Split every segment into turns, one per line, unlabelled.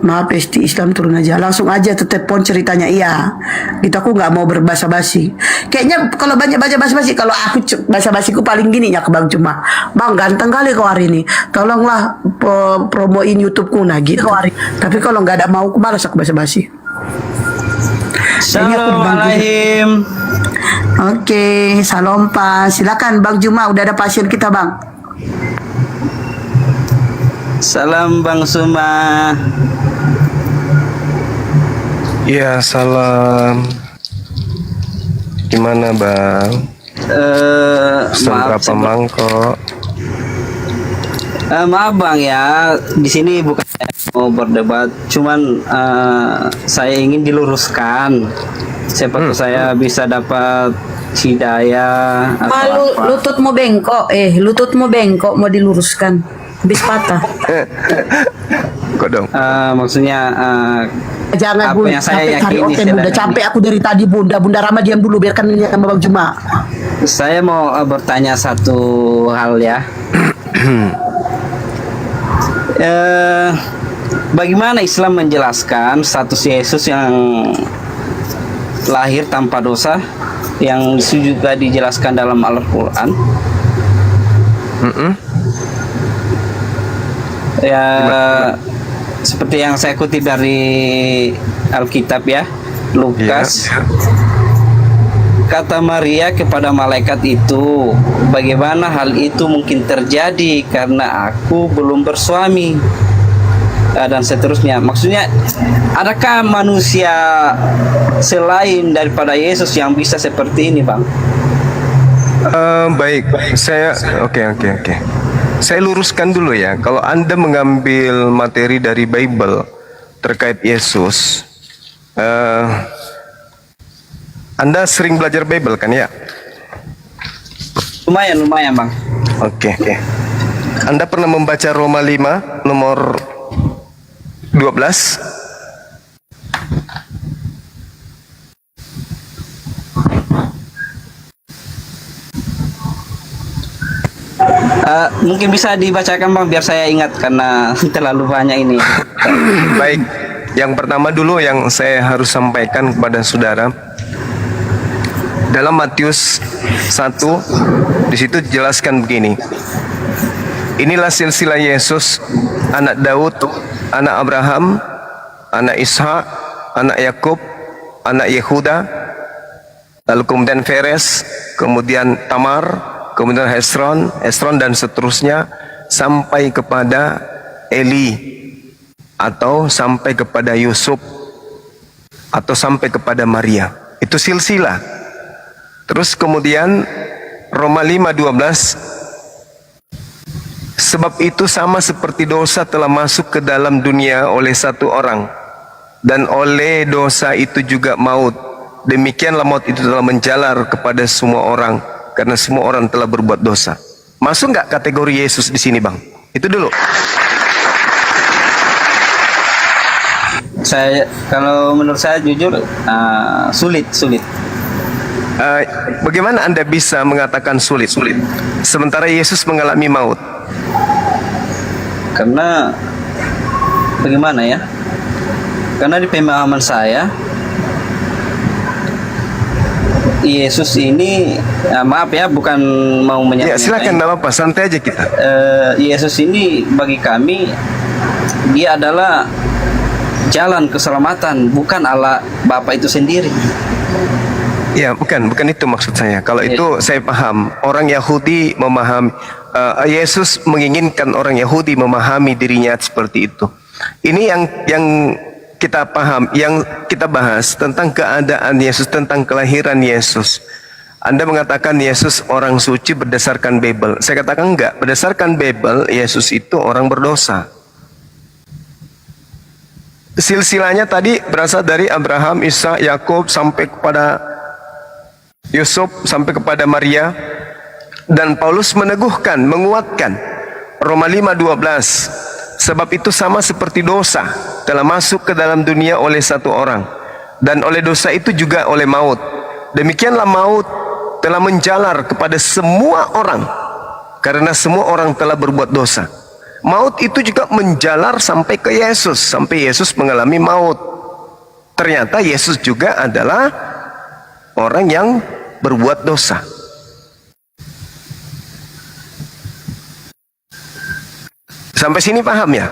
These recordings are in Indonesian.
Maaf Esti, Islam turun aja. Langsung aja telepon ceritanya. Iya. Gitu aku nggak mau berbasa-basi. Kayaknya kalau banyak baca basa-basi, kalau aku basa-basiku paling gini ya ke Bang Cuma. Bang ganteng kali kau hari ini. Tolonglah promoin YouTubeku nah gitu. Tapi kalau nggak ada mau, aku malas aku basa-basi.
Assalamualaikum.
Oke, salam Pak. Silakan Bang Juma, udah ada pasien kita Bang.
Salam Bang Suma.
Iya, salam. Gimana, Bang? Pesan
Maaf,
berapa mangkok?
maaf Bang ya, di sini bukan saya mau berdebat, cuman saya ingin diluruskan. Siapa tahu saya bisa dapat hidayah atau apa.
Lututmu bengkok mau diluruskan. Habis patah.
Kok dong?
Maksudnya
Jangan
apa
Bunda,
yang saya
capek cari
yakini
oten Bunda. Capek aku dari tadi Bunda. Bunda Rama diam dulu, biarkan ini sama Bang Juma.
saya mau bertanya satu hal ya. Bagaimana Islam menjelaskan status Yesus yang lahir tanpa dosa, yang juga dijelaskan dalam Al-Quran? Ya, seperti yang saya kutip dari Alkitab ya, Lukas. Kata Maria kepada malaikat itu, bagaimana hal itu mungkin terjadi karena aku belum bersuami, dan seterusnya. Maksudnya, adakah manusia selain daripada Yesus yang bisa seperti ini, Bang?
Baik, oke. Saya luruskan dulu ya. Kalau Anda mengambil materi dari Bible terkait Yesus, Anda sering belajar Bible kan ya?
Lumayan, Bang.
Oke. Anda pernah membaca Roma 5 nomor 12?
Mungkin bisa dibacakan Bang biar saya ingat karena terlalu banyak ini.
Baik, yang pertama dulu yang saya harus sampaikan kepada saudara, dalam Matius 1 di situ dijelaskan begini. Inilah silsilah Yesus, anak Daud, anak Abraham, anak Ishak, anak Yakub, anak Yehuda, lalu kemudian Feres, kemudian Tamar, kemudian Hesron dan seterusnya sampai kepada Eli, atau sampai kepada Yusuf, atau sampai kepada Maria. Itu silsilah. Terus kemudian Roma 5:12, sebab itu sama seperti dosa telah masuk ke dalam dunia oleh satu orang, dan oleh dosa itu juga maut. Demikianlah maut itu telah menjalar kepada semua orang, karena semua orang telah berbuat dosa. Masuk nggak kategori Yesus di sini, Bang? Itu dulu.
Kalau menurut saya jujur sulit.
Bagaimana Anda bisa mengatakan sulit? Sementara Yesus mengalami maut.
Karena bagaimana ya? Karena di pemahaman saya, Yesus ini, maaf ya, bukan mau
Ya silakan, tidak apa-apa, santai aja kita.
Yesus ini bagi kami, dia adalah jalan keselamatan, bukan Allah Bapa itu sendiri.
Ya, bukan itu maksud saya. Kalau itu saya paham. Orang Yahudi memahami, Yesus menginginkan orang Yahudi memahami dirinya seperti itu. Ini yang kita paham, yang kita bahas tentang keadaan Yesus, tentang kelahiran Yesus. Anda mengatakan Yesus orang suci berdasarkan Bible. Saya katakan enggak. Berdasarkan Bible, Yesus itu orang berdosa. Silsilahnya tadi berasal dari Abraham, Ishak, Yakub sampai kepada Yusuf, sampai kepada Maria. Dan Paulus meneguhkan, menguatkan Roma 5:12, sebab itu sama seperti dosa telah masuk ke dalam dunia oleh satu orang, dan oleh dosa itu juga oleh maut. Demikianlah maut telah menjalar kepada semua orang, karena semua orang telah berbuat dosa. Maut itu juga menjalar sampai ke Yesus, sampai Yesus mengalami maut. Ternyata Yesus juga adalah orang yang berbuat dosa. Sampai sini paham ya?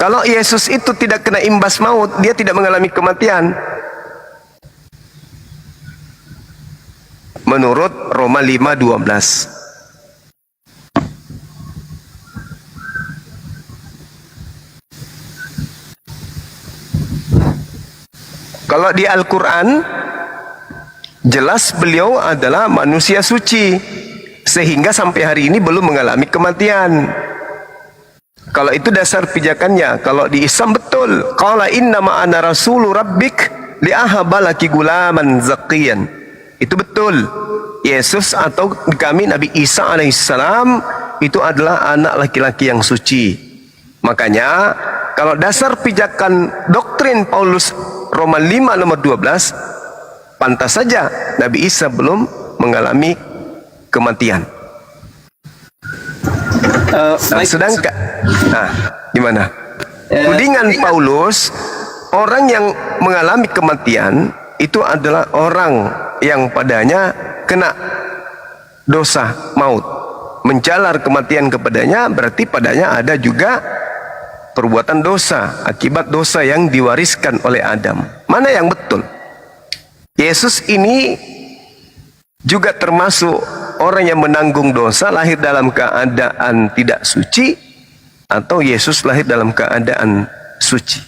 Kalau Yesus itu tidak kena imbas maut, dia tidak mengalami kematian. Menurut Roma 5:12. Kalau di Al-Quran, jelas beliau adalah manusia suci, sehingga sampai hari ini belum mengalami kematian. Kalau itu dasar pijakannya. Kalau di Islam betul. Qala innama ana rasulu rabbik li'ahaba laki gulaman zakiyan. Itu betul. Yesus atau kami Nabi Isa alaihissalam itu adalah anak laki-laki yang suci. Makanya kalau dasar pijakan doktrin Paulus Roma 5 nomor 12, pantas saja Nabi Isa belum mengalami kematian. Sedangkan, gimana? Tudingan Paulus, orang yang mengalami kematian itu adalah orang yang padanya kena dosa maut, menjalar kematian kepadanya, berarti padanya ada juga perbuatan dosa akibat dosa yang diwariskan oleh Adam. Mana yang betul? Yesus ini juga termasuk orang yang menanggung dosa, lahir dalam keadaan tidak suci, atau Yesus lahir dalam keadaan suci?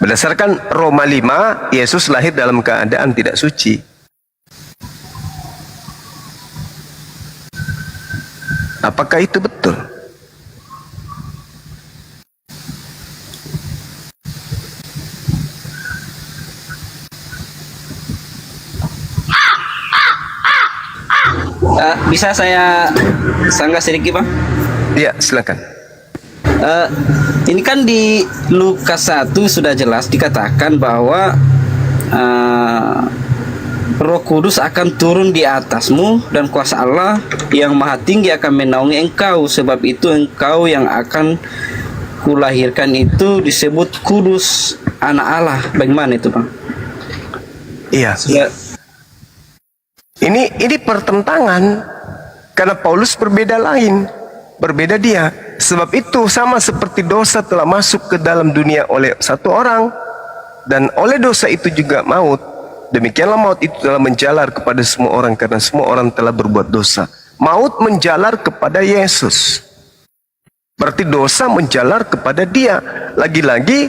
Berdasarkan Roma 5, Yesus lahir dalam keadaan tidak suci. Apakah itu betul?
Bisa saya sanggah sedikit, Bang?
Ya, silakan.
Ini kan di Lukas 1 sudah jelas dikatakan bahwa Roh Kudus akan turun di atasmu dan kuasa Allah yang maha tinggi akan menaungi engkau. Sebab itu engkau yang akan kulahirkan itu disebut kudus, anak Allah. Bagaimana itu, Bang?
Iya. Ini pertentangan karena Paulus berbeda lain, berbeda dia. Sebab itu sama seperti dosa telah masuk ke dalam dunia oleh satu orang, dan oleh dosa itu juga maut. Demikianlah maut itu telah menjalar kepada semua orang karena semua orang telah berbuat dosa. Maut menjalar kepada Yesus. Berarti dosa menjalar kepada dia. Lagi-lagi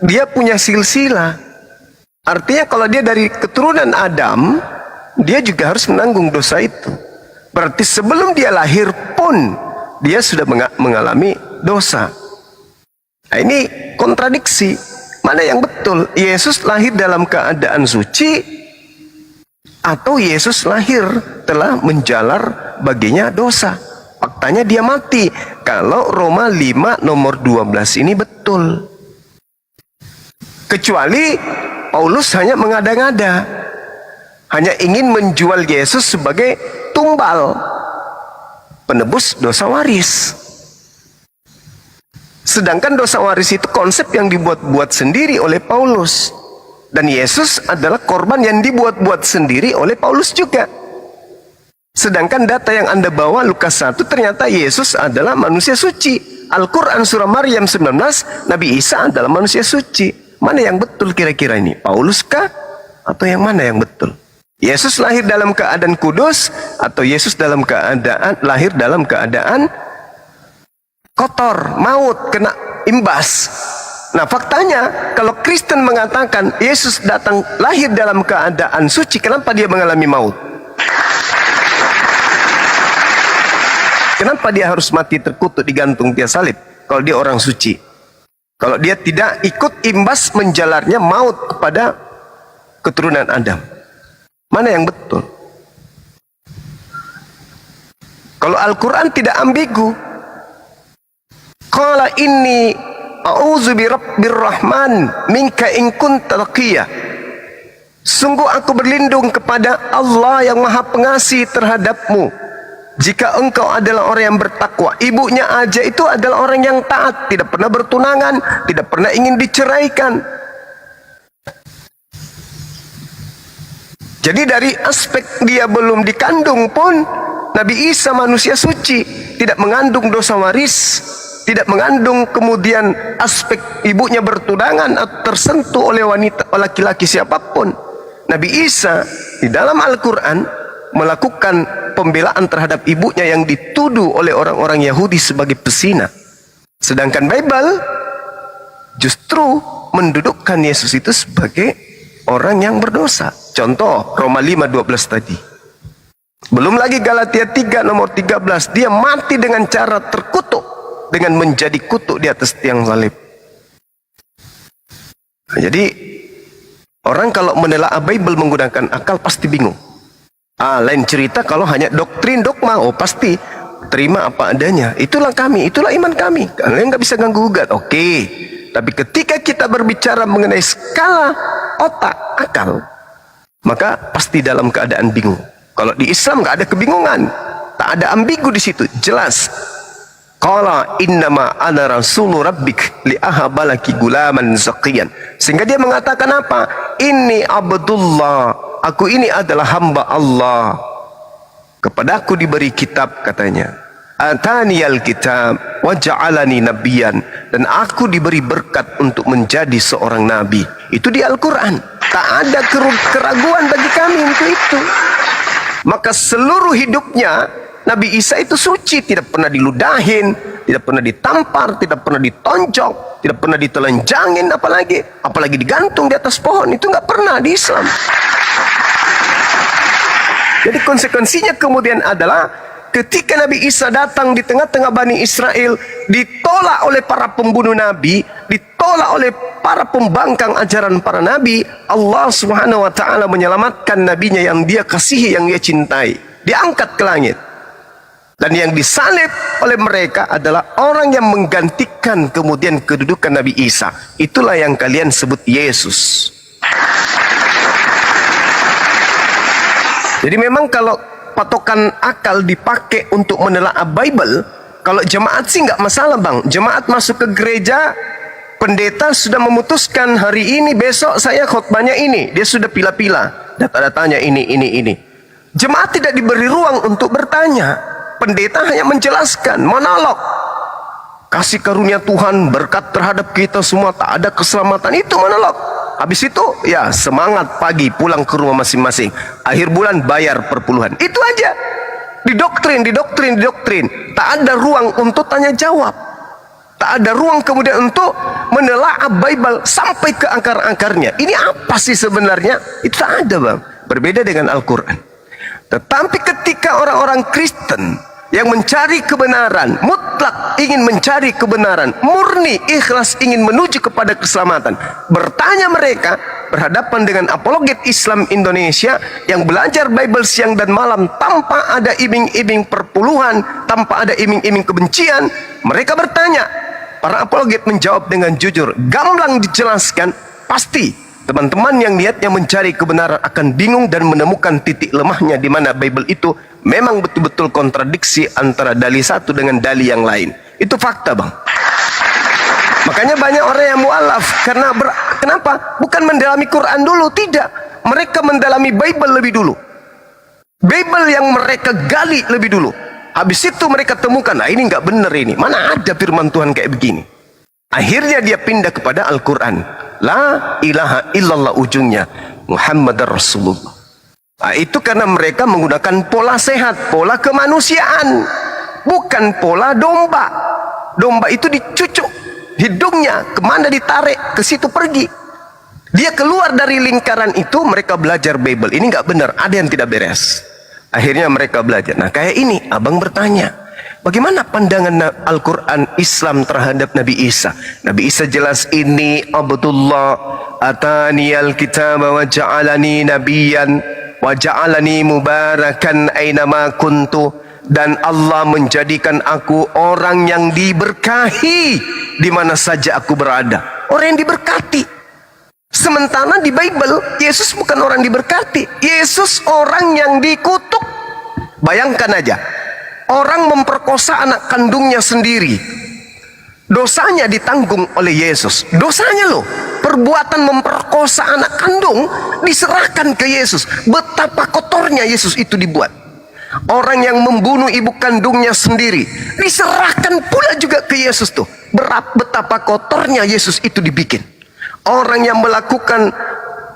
dia punya silsilah. Artinya kalau dia dari keturunan Adam, dia juga harus menanggung dosa itu. Berarti sebelum dia lahir pun dia sudah mengalami dosa. Nah, ini kontradiksi. Mana yang betul? Yesus lahir dalam keadaan suci, atau Yesus lahir telah menjalar baginya dosa? Faktanya dia mati. Kalau Roma 5 nomor 12 ini betul. Kecuali Paulus hanya mengada-ngada, hanya ingin menjual Yesus sebagai tumbal penebus dosa waris. Sedangkan dosa waris itu konsep yang dibuat-buat sendiri oleh Paulus. Dan Yesus adalah korban yang dibuat-buat sendiri oleh Paulus juga. Sedangkan data yang Anda bawa Lukas 1, ternyata Yesus adalah manusia suci. Al-Quran surah Maryam 19, Nabi Isa adalah manusia suci. Mana yang betul kira-kira ini? Paulus kah? Atau yang mana yang betul? Yesus lahir dalam keadaan kudus, atau Yesus lahir dalam keadaan kotor, maut, kena imbas? Nah, faktanya kalau Kristen mengatakan Yesus datang lahir dalam keadaan suci, kenapa dia mengalami maut? Kenapa dia harus mati terkutuk digantung tiang salib kalau dia orang suci? Kalau dia tidak ikut imbas menjalarnya maut kepada keturunan Adam. Mana yang betul? Kalau Al-Quran tidak ambigu, qala inni a'udzu birabbir rahman minka in kunta taqiyya. Sungguh aku berlindung kepada Allah yang maha pengasih terhadapmu Jika engkau adalah orang yang bertakwa, ibunya aja itu adalah orang yang taat, tidak pernah bertunangan, tidak pernah ingin diceraikan. Jadi dari aspek dia belum dikandung pun, Nabi Isa manusia suci, tidak mengandung dosa waris, tidak mengandung kemudian aspek ibunya bertunangan atau tersentuh oleh wanita, laki-laki siapapun. Nabi Isa di dalam Al-Quran melakukan pembelaan terhadap ibunya yang dituduh oleh orang-orang Yahudi sebagai pesina. Sedangkan Bible justru mendudukkan Yesus itu sebagai orang yang berdosa. Contoh Roma 5:12 tadi. Belum lagi Galatia 3 nomor 13, dia mati dengan cara terkutuk, dengan menjadi kutuk di atas tiang salib. Nah, jadi orang kalau menelaah Bible menggunakan akal pasti bingung. Lain cerita kalau hanya doktrin dogma, pasti terima apa adanya. Itulah kami, itulah iman kami. Kalian nggak bisa ganggu gugat. Oke. Tapi ketika kita berbicara mengenai skala otak, akal, maka pasti dalam keadaan bingung. Kalau di Islam nggak ada kebingungan, tak ada ambigu di situ, jelas. Qala innama ana rasulu rabbik li ahabalaki gulaman zakiyan. Sehingga dia mengatakan apa? Inni abdullah, aku ini adalah hamba Allah. Kepadaku diberi kitab, katanya. Ataniyal kitab wa ja'alani nabiyan, dan aku diberi berkat untuk menjadi seorang nabi. Itu di Al-Quran. Tak ada keraguan bagi kami untuk itu. Maka seluruh hidupnya Nabi Isa itu suci, tidak pernah diludahin, tidak pernah ditampar, tidak pernah ditonjok, tidak pernah ditelanjangin, apalagi digantung di atas pohon. Itu nggak pernah di Islam. Jadi konsekuensinya kemudian adalah ketika Nabi Isa datang di tengah-tengah Bani Israel, ditolak oleh para pembunuh Nabi, ditolak oleh para pembangkang ajaran para Nabi, Allah Subhanahu wa Ta'ala menyelamatkan nabinya yang dia kasihi, yang dia cintai, diangkat ke langit. Dan yang disalib oleh mereka adalah orang yang menggantikan kemudian kedudukan Nabi Isa. Itulah yang kalian sebut Yesus. Jadi memang kalau patokan akal dipakai untuk menelaah Bible, kalau jemaat sih nggak masalah bang. Jemaat masuk ke gereja, pendeta sudah memutuskan hari ini, besok saya khotbahnya ini. Dia sudah pilah-pilah, data-datanya ini. Jemaat tidak diberi ruang untuk bertanya. Pendeta hanya menjelaskan, monolog. Kasih karunia Tuhan, berkat terhadap kita semua, tak ada keselamatan. Itu monolog. Habis itu, ya semangat pagi, pulang ke rumah masing-masing. Akhir bulan bayar perpuluhan. Itu aja. Didoktrin. Tak ada ruang untuk tanya jawab. Tak ada ruang kemudian untuk menelaah Bible sampai ke akar-akarnya. Ini apa sih sebenarnya? Itu tak ada bang. Berbeda dengan Al-Quran. Tetapi ketika orang-orang Kristen yang mencari kebenaran, mutlak ingin mencari kebenaran, murni, ikhlas ingin menuju kepada keselamatan, bertanya mereka berhadapan dengan apologet Islam Indonesia yang belajar Bible siang dan malam tanpa ada iming-iming perpuluhan, tanpa ada iming-iming kebencian. Mereka bertanya, para apologet menjawab dengan jujur, gamblang dijelaskan. Pasti teman-teman yang niatnya mencari kebenaran akan bingung dan menemukan titik lemahnya di mana Bible itu memang betul-betul kontradiksi antara dalil satu dengan dalil yang lain. Itu fakta bang. Makanya banyak orang yang mualaf karena kenapa? Bukan mendalami Quran dulu, tidak. Mereka mendalami Bible lebih dulu. Bible yang mereka gali lebih dulu. Habis itu mereka temukan, nah ini nggak benar ini. Mana ada firman Tuhan kayak begini? Akhirnya dia pindah kepada Al-Quran. La ilaha illallah ujungnya Muhammad Rasulullah. Nah, itu karena mereka menggunakan pola sehat, pola kemanusiaan, bukan pola domba. Domba itu dicucuk hidungnya, kemana ditarik, ke situ pergi. Dia keluar dari lingkaran itu, mereka belajar Bible. Ini nggak benar, ada yang tidak beres. Akhirnya mereka belajar. Nah kayak ini, abang bertanya, bagaimana pandangan Al-Quran Islam terhadap Nabi Isa? Nabi Isa jelas, ini Abdullah ataniyal kitab wa ja'alani nabiyan wa ja'alani mubarakan aynama kuntu, dan Allah menjadikan aku orang yang diberkahi di mana saja aku berada. Orang yang diberkati. Sementara di Bible Yesus bukan orang diberkati, Yesus orang yang dikutuk. Bayangkan aja, orang memperkosa anak kandungnya sendiri, dosanya ditanggung oleh Yesus. Dosanya loh, perbuatan memperkosa anak kandung diserahkan ke Yesus. Betapa kotornya Yesus itu dibuat. Orang yang membunuh ibu kandungnya sendiri diserahkan pula juga ke Yesus tuh. Betapa kotornya Yesus itu dibikin. Orang yang melakukan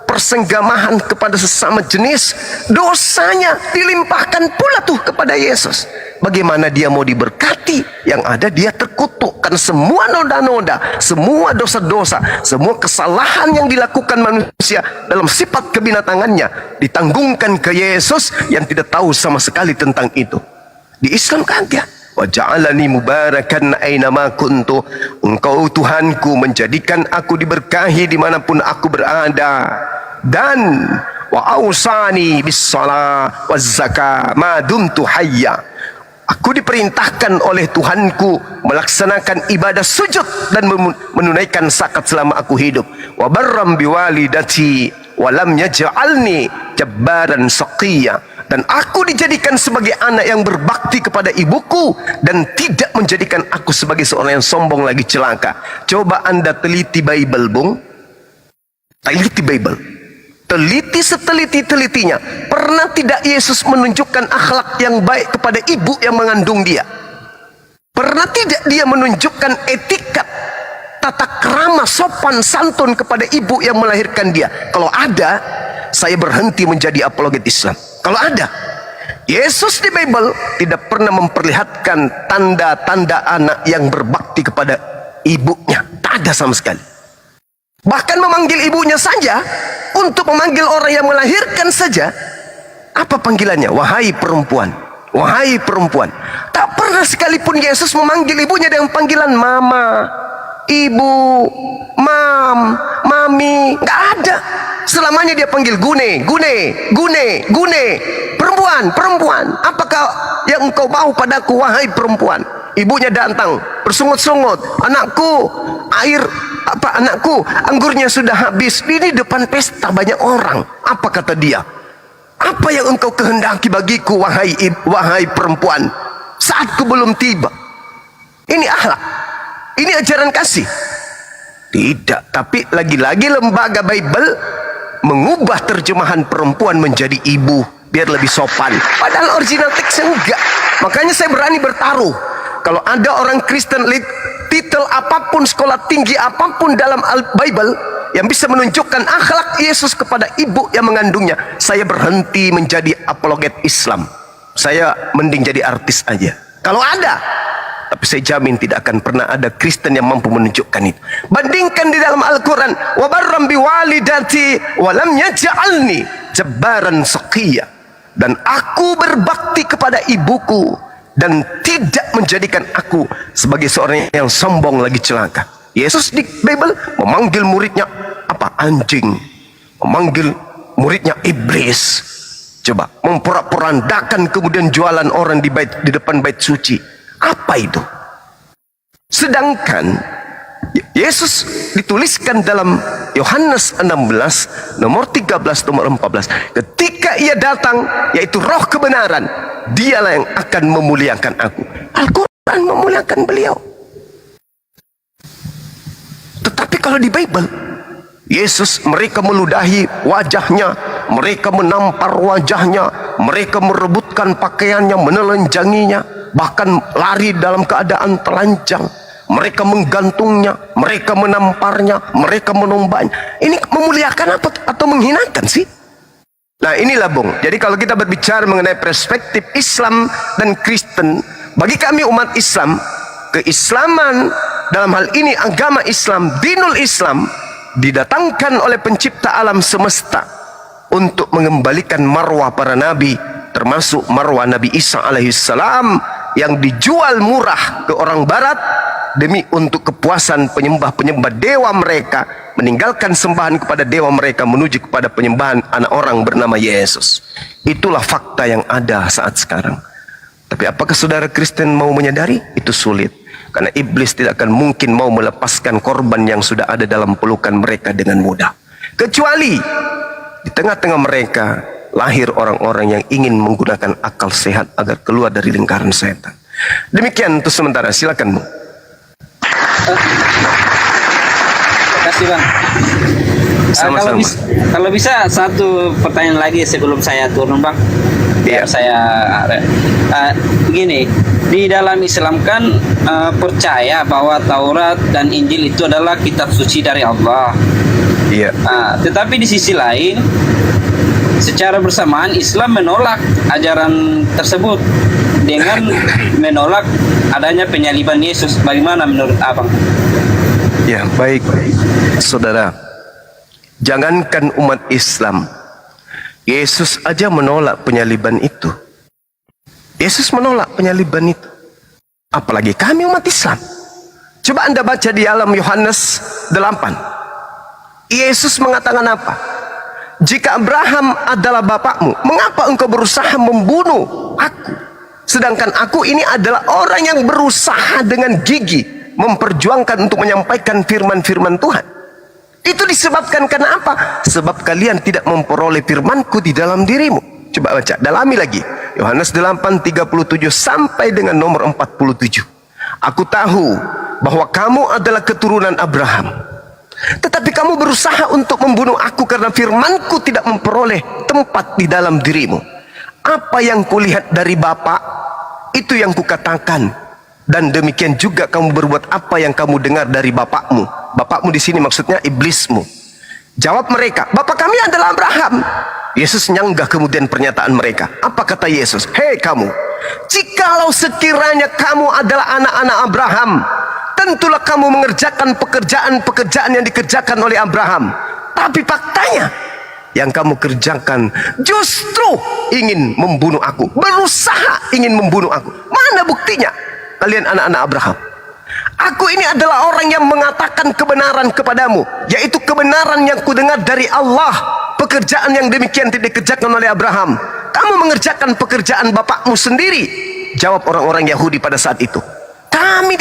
persenggamahan kepada sesama jenis, dosanya dilimpahkan pula tuh kepada Yesus. Bagaimana dia mau diberkati? Yang ada dia terkutuk. Karena semua noda-noda, semua dosa-dosa, semua kesalahan yang dilakukan manusia dalam sifat kebinatangannya ditanggungkan ke Yesus yang tidak tahu sama sekali tentang itu. Di Islam kagak. Wa ja'alani mubarakan ainama kuntu. Engkau Tuhanku menjadikan aku diberkahi dimanapun aku berada. Dan wa ausani bis shalah waz zakah ma dumtu hayya. Aku diperintahkan oleh Tuhanku melaksanakan ibadah sujud dan menunaikan zakat selama aku hidup. Wa barram biwalidati wa lam yaj'alni jabbaran shaqiyya. Dan aku dijadikan sebagai anak yang berbakti kepada ibuku dan tidak menjadikan aku sebagai seorang yang sombong lagi celaka. Coba Anda teliti Bible, Bung. Teliti Bible. Teliti seteliti-telitinya. Pernah tidak Yesus menunjukkan akhlak yang baik kepada ibu yang mengandung dia? Pernah tidak dia menunjukkan etikat, tata krama, sopan santun kepada ibu yang melahirkan dia? Kalau ada, saya berhenti menjadi apologet Islam. Kalau ada, Yesus di Bible tidak pernah memperlihatkan tanda-tanda anak yang berbakti kepada ibunya. Tak ada sama sekali. Bahkan memanggil ibunya saja, untuk memanggil orang yang melahirkan saja, apa panggilannya? Wahai perempuan, wahai perempuan. Tak pernah sekalipun Yesus memanggil ibunya dengan panggilan mama, ibu, mam, mami. Nggak ada. Selamanya dia panggil gune, gune, gune, gune. Perempuan, perempuan. Apakah yang engkau mau padaku, wahai perempuan? Ibunya datang bersungut-sungut, anakku, anakku, anggurnya sudah habis. Ini depan pesta banyak orang. Apa kata dia? Apa yang engkau kehendaki bagiku, wahai perempuan? Saatku belum tiba. Ini akhlak, ini ajaran kasih. Tidak, tapi lagi-lagi lembaga Bible mengubah terjemahan perempuan menjadi ibu biar lebih sopan. Padahal original teksnya enggak. Makanya saya berani bertaruh. Kalau ada orang Kristen titel apapun, sekolah tinggi apapun dalam Bible yang bisa menunjukkan akhlak Yesus kepada ibu yang mengandungnya, saya berhenti menjadi apologet Islam. Saya mending jadi artis aja. Kalau ada, tapi saya jamin tidak akan pernah ada Kristen yang mampu menunjukkan itu. Bandingkan di dalam Al-Quran, wa barram biwalidati wa lam yaj'alni jabbaran shaqiyya. Dan aku berbakti kepada ibuku dan tidak menjadikan aku sebagai seorang yang sombong lagi celaka. Yesus di Bible memanggil muridnya apa? Anjing. Memanggil muridnya iblis. Coba, memporak-porandakan kemudian jualan orang di depan bait suci. Apa itu? Sedangkan Yesus dituliskan dalam Yohanes 16 nomor 13 nomor 14, ketika ia datang, yaitu roh kebenaran, dialah yang akan memuliakan aku. Al-Quran memuliakan beliau. Tetapi kalau di Bible, Yesus, mereka meludahi wajahnya, mereka menampar wajahnya, mereka merebutkan pakaiannya, menelanjanginya, bahkan lari dalam keadaan telanjang. Mereka menggantungnya, mereka menamparnya, mereka menombaknya. Ini memuliakan apa atau menghinakan sih? Nah inilah Bung. Jadi kalau kita berbicara mengenai perspektif Islam dan Kristen, bagi kami umat Islam, keislaman dalam hal ini agama Islam, dinul Islam, didatangkan oleh pencipta alam semesta untuk mengembalikan marwah para nabi, termasuk marwah Nabi Isa alaihissalam yang dijual murah ke orang barat demi untuk kepuasan penyembah-penyembah dewa mereka, meninggalkan sembahan kepada dewa mereka menuju kepada penyembahan anak orang bernama Yesus. Itulah fakta yang ada saat sekarang. Tapi apakah saudara Kristen mau menyadari? Itu sulit. Karena iblis tidak akan mungkin mau melepaskan korban yang sudah ada dalam pelukan mereka dengan mudah. Kecuali di tengah-tengah mereka lahir orang-orang yang ingin menggunakan akal sehat agar keluar dari lingkaran setan. Demikian untuk sementara, silakan Bu.
Terima kasih Bang.
Sama-sama.
Kalau bisa satu pertanyaan lagi sebelum saya turun Bang. Biar
Iya.
saya begini, di dalam Islam kan percaya bahwa Taurat dan Injil itu adalah kitab suci dari Allah.
Iya.
Tetapi di sisi lain, secara bersamaan Islam menolak ajaran tersebut dengan menolak adanya penyaliban Yesus. Bagaimana menurut Abang?
Ya, baik. Saudara, jangankan umat Islam, Yesus aja menolak penyaliban itu. Yesus menolak penyaliban itu. Apalagi kami umat Islam. Coba Anda baca di dalam Yohanes 8. Yesus mengatakan apa? Jika Abraham adalah bapakmu, mengapa engkau berusaha membunuh aku? Sedangkan aku ini adalah orang yang berusaha dengan gigi memperjuangkan untuk menyampaikan firman-firman Tuhan. Itu disebabkan karena apa? Sebab kalian tidak memperoleh firmanku di dalam dirimu. Coba baca, dalami lagi. Yohanes 8:37 sampai dengan nomor 47. Aku tahu bahwa kamu adalah keturunan Abraham, tetapi kamu berusaha untuk membunuh aku karena firmanku tidak memperoleh tempat di dalam dirimu. Apa yang kulihat dari Bapa, itu yang kukatakan, dan demikian juga kamu berbuat apa yang kamu dengar dari bapakmu. Bapakmu di sini maksudnya iblismu. Jawab mereka, Bapa kami adalah Abraham. Yesus nyanggah kemudian pernyataan mereka. Apa kata Yesus? Hei kamu, jikalau sekiranya kamu adalah anak-anak Abraham, tentulah kamu mengerjakan pekerjaan-pekerjaan yang dikerjakan oleh Abraham. Tapi faktanya, yang kamu kerjakan justru ingin membunuh aku, berusaha ingin membunuh aku. Mana buktinya kalian anak-anak Abraham? Aku ini adalah orang yang mengatakan kebenaran kepadamu, yaitu kebenaran yang kudengar dari Allah. Pekerjaan yang demikian tidak dikerjakan oleh Abraham. Kamu mengerjakan pekerjaan bapakmu sendiri. Jawab orang-orang Yahudi pada saat itu. Kami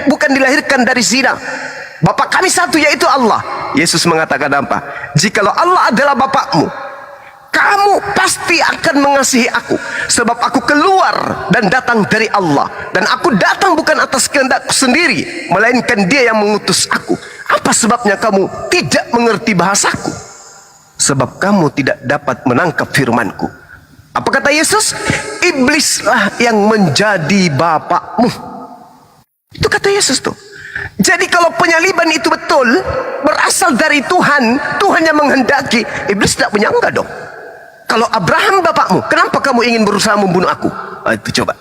bukan dilahirkan dari zina. Bapa kami satu, yaitu Allah. Yesus mengatakan apa? Jikalau Allah adalah bapakmu, kamu pasti akan mengasihi aku, sebab aku keluar dan datang dari Allah, dan aku datang bukan atas kehendakku sendiri, melainkan Dia yang mengutus aku. Apa sebabnya kamu tidak mengerti bahasaku? Sebab kamu tidak dapat menangkap firmanku. Apa kata Yesus? Iblislah yang menjadi bapakmu. Itu kata Yesus tuh. Jadi kalau penyaliban itu betul berasal dari Tuhan, Tuhan yang menghendaki, iblis tidak menyangka dong. Kalau Abraham bapakmu, kenapa kamu ingin berusaha membunuh aku? Itu coba.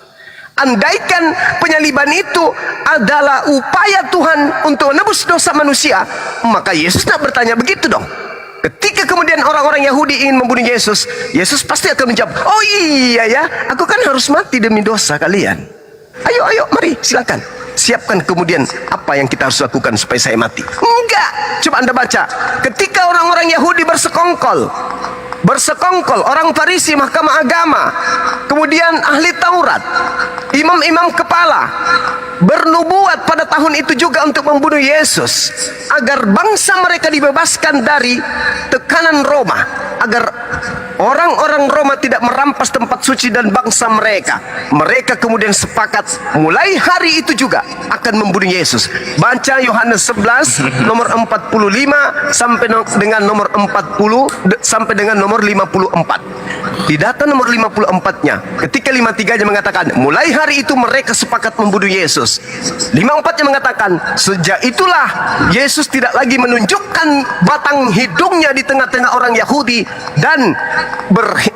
Andaikan penyaliban itu adalah upaya Tuhan untuk menebus dosa manusia, maka Yesus tidak bertanya begitu dong. Ketika kemudian orang-orang Yahudi ingin membunuh Yesus, Yesus pasti akan menjawab, oh iya ya, aku kan harus mati demi dosa kalian. Ayo, mari silakan. Siapkan kemudian apa yang kita harus lakukan supaya saya mati. Enggak. Coba Anda baca. Ketika orang-orang Yahudi bersekongkol, orang Farisi, mahkamah agama, kemudian ahli Taurat, imam-imam kepala, bernubuat pada tahun itu juga untuk membunuh Yesus, agar bangsa mereka dibebaskan dari tekanan Roma, agar orang-orang Roma tidak merampas tempat suci dan bangsa mereka. Mereka kemudian sepakat mulai hari itu juga akan membunuh Yesus. Baca Yohanes 11 nomor 45 sampai dengan nomor 40 sampai dengan nomor 54. Di data nomor 54-nya, ketika 53-nya mengatakan mulai hari itu mereka sepakat membunuh Yesus. 54-nya mengatakan sejak itulah Yesus tidak lagi menunjukkan batang hidungnya di tengah-tengah orang Yahudi dan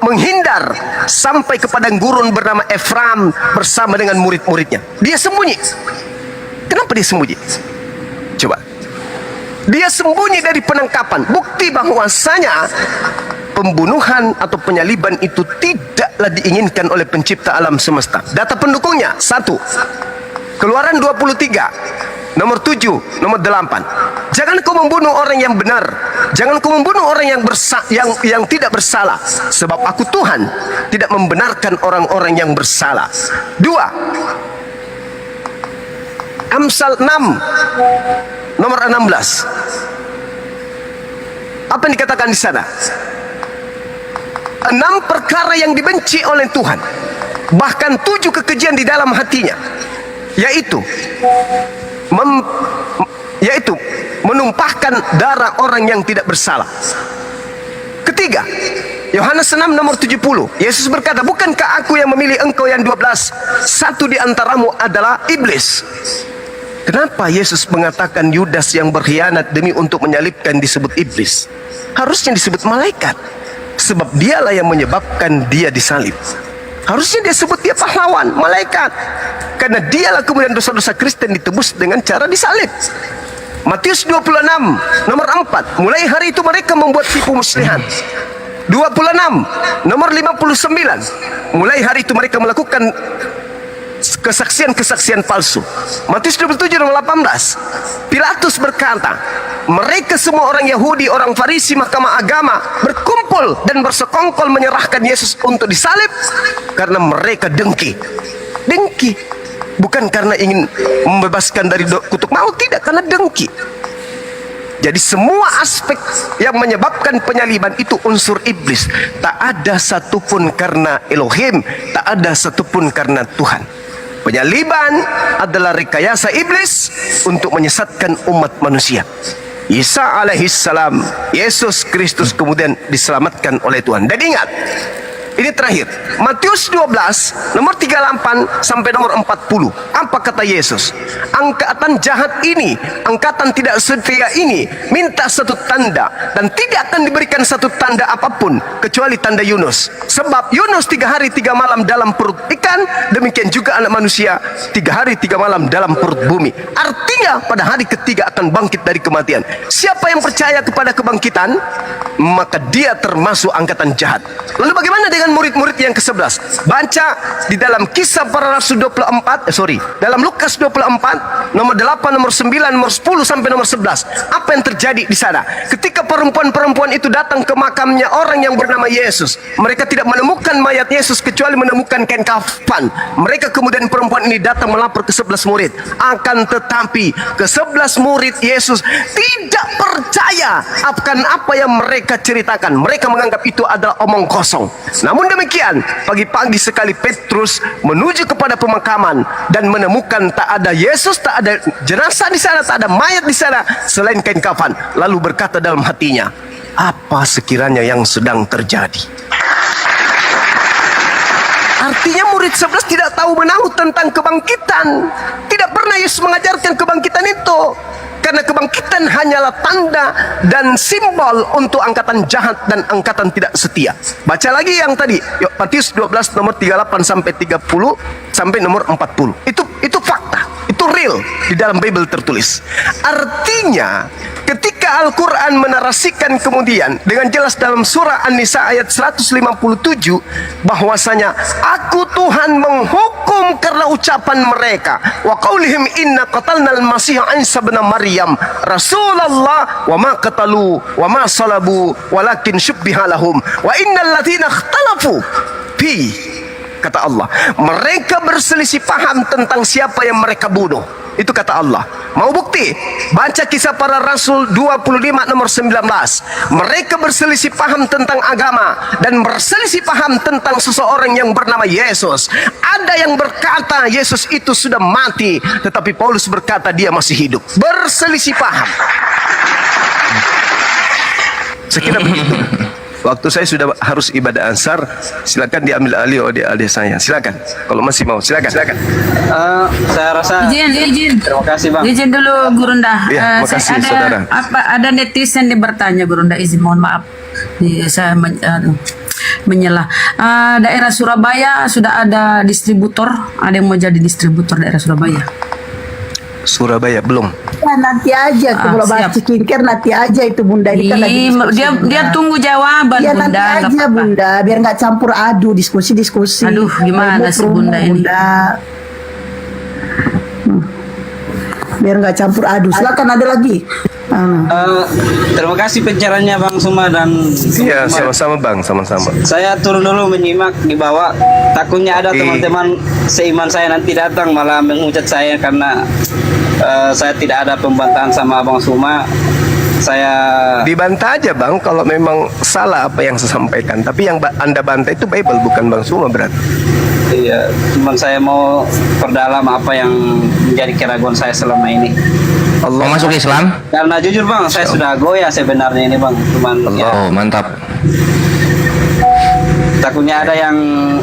menghindar sampai ke padang gurun bernama Efraim bersama dengan murid-muridnya. Dia sembunyi. Kenapa dia sembunyi? Coba. Dia sembunyi dari penangkapan. Bukti bahwasanya pembunuhan atau penyaliban itu tidaklah diinginkan oleh pencipta alam semesta. Data pendukungnya, 1. Keluaran 23 nomor 7, nomor 8. Jangan kau membunuh orang yang benar. Jangan kau membunuh orang yang tidak bersalah. Sebab aku Tuhan tidak membenarkan orang-orang yang bersalah. 2. Amsal 6 nomor 16. Apa yang dikatakan di sana? 6 perkara yang dibenci oleh Tuhan, bahkan 7 kekejian di dalam hatinya, yaitu menumpahkan darah orang yang tidak bersalah. Ketiga, Yohanes 6 nomor 70, Yesus berkata, bukankah aku yang memilih engkau yang 12, satu di antaramu adalah iblis. Kenapa Yesus mengatakan Yudas yang berkhianat demi untuk menyalibkan disebut iblis? Harusnya disebut malaikat, sebab dialah yang menyebabkan dia disalib. Harusnya dia sebut dia pahlawan, malaikat, karena dialah kemudian dosa-dosa Kristen ditebus dengan cara disalib. Matius 26 nomor 4, mulai hari itu mereka membuat tipu muslihat. 26 nomor 59, mulai hari itu mereka melakukan kesaksian-kesaksian palsu. Matius 27 nomor 18, Pilatus berkata, mereka semua orang Yahudi, orang Farisi, mahkamah agama berkumpul dan bersekongkol menyerahkan Yesus untuk disalib karena mereka dengki. Bukan karena ingin membebaskan dari kutuk maut, tidak, karena dengki. Jadi semua aspek yang menyebabkan penyaliban itu unsur iblis. Tak ada satupun karena Elohim, tak ada satupun karena Tuhan. Penyaliban adalah rekayasa iblis untuk menyesatkan umat manusia. Isa alaihissalam, Yesus Kristus kemudian diselamatkan oleh Tuhan. Dan ingat, ini terakhir, Matius 12 nomor 38 sampai nomor 40. Apa kata Yesus? Angkatan jahat ini, angkatan tidak setia ini minta satu tanda, dan tidak akan diberikan satu tanda apapun kecuali tanda Yunus. Sebab Yunus 3 hari 3 malam dalam perut ikan, demikian juga anak manusia 3 hari 3 malam dalam perut bumi. Artinya pada hari ketiga akan bangkit dari kematian. Siapa yang percaya kepada kebangkitan, maka dia termasuk angkatan jahat. Lalu bagaimana dengan murid-murid yang ke-11? Baca di dalam Kisah Para Rasul 24, dalam Lukas 24 nomor 8, nomor 9, nomor 10 sampai nomor 11. Apa yang terjadi di sana? Ketika perempuan-perempuan itu datang ke makamnya orang yang bernama Yesus, mereka tidak menemukan mayat Yesus kecuali menemukan kain kafan. Mereka kemudian, perempuan ini datang melapor ke 11 murid. Akan tetapi ke-11 murid Yesus tidak percaya akan apa yang mereka ceritakan. Mereka menganggap itu adalah omong kosong. Namun demikian, pagi-pagi sekali Petrus menuju kepada pemakaman dan menemukan tak ada Yesus, tak ada jenazah di sana, tak ada mayat di sana selain kain kafan. Lalu berkata dalam hatinya, apa sekiranya yang sedang terjadi? Artinya murid 11 tidak tahu menahu tentang kebangkitan. Tidak pernah Yesus mengajarkan kebangkitan itu. Karena kebangkitan hanyalah tanda dan simbol untuk angkatan jahat dan angkatan tidak setia. Baca lagi yang tadi, Matius 12 nomor 38 sampai 30 sampai nomor 40. Itu fakta, itu real di dalam Bible tertulis. Artinya ketika Al-Quran menarasikan kemudian dengan jelas dalam surah An-Nisa ayat 157 bahwasanya aku Tuhan menghukum karena ucapan mereka wa qaulihim inna qatalnal masih Isa bin Maryam Rasulullah wa ma qatalu wa ma salabu walakin syubbiha lahum wa innal ladzina ikhtalafu fi, kata Allah, mereka berselisih paham tentang siapa yang mereka bunuh. Itu kata Allah. Mau bukti? Baca Kisah Para Rasul 25 nomor 19. Mereka berselisih paham tentang agama dan berselisih paham tentang seseorang yang bernama Yesus. Ada yang berkata Yesus itu sudah mati, tetapi Paulus berkata dia masih hidup. Berselisih paham. Sekira begitu. Waktu saya sudah harus ibadah asar. Silakan diambil alih oleh adik saya. Silakan. Kalau masih mau, silakan.
Saya rasa
Izin.
terima kasih Bang.
Izin dulu Gurunda.
Ya, makasih, saudara.
Ada netizen yang bertanya Gurunda, izin mohon maaf. Saya menyelah. Daerah Surabaya sudah ada distributor. Ada yang mau jadi distributor daerah Surabaya?
Surabaya belum.
Ya, nanti aja kalau bahas
siap.
skincare nanti aja itu Bunda. Ini kan lagi diskusi,
dia
Bunda.
dia tunggu jawaban
Ya
Bunda.
nanti
nggak
aja
apa-apa.
Bunda, biar nggak campur adu diskusi.
Aduh, gimana sih, Bunda ini?
Biar nggak campur adu. Silakan ada lagi.
Terima kasih pencerahannya Bang Suma dan
Iya, sama-sama Bang, sama-sama.
saya turun dulu menyimak di bawah. Takutnya ada
Oke.
teman-teman seiman saya nanti datang malah menghujat saya karena saya tidak ada pembantahan sama Abang Suma. saya
Dibantah aja Bang kalau memang salah apa yang saya sampaikan. Tapi yang Anda bantah itu Bible bukan Bang Suma berarti.
iya, cuman saya mau perdalam apa yang menjadi keraguan saya selama ini.
Mau masuk Islam?
Karena jujur Bang, saya sudah goyah sebenarnya ini Bang. Cuman ya,
Oh, mantap.
takutnya ada yang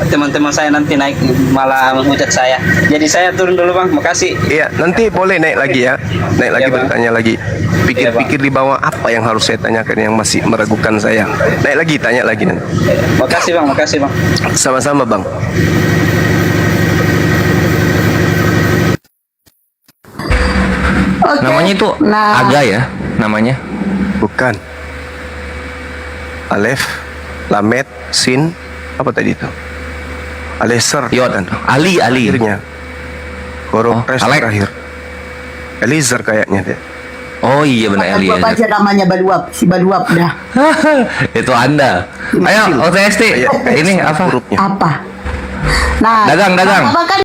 teman-teman saya nanti naik malah menghujat saya. Jadi saya turun dulu Bang, makasih.
Iya, nanti boleh naik lagi ya. Naik lagi
Iya, Bang.
bertanya lagi. Pikir-pikir di bawah apa yang harus saya tanyakan yang masih meragukan saya. Naik lagi, tanya lagi nanti.
Makasih Bang, makasih Bang.
Sama-sama Bang.
Oke.
Namanya itu
Nah,
Aga ya, namanya.
Bukan. Alef, Lamet, Sin, apa tadi itu? Aleser.
Yod.
bukan.
Ali.
Akhirnya. Huruf
Oh,
S
Alek.
terakhir. Eliezer kayaknya dia.
Oh iya benar Ali.
Baluap aja namanya Baluap, si Baluap dah.
Itu Anda. Ayo, OTST.
Kayak
Ini apa?
hurufnya.
Apa? Nah,
Dagang.
Abang kan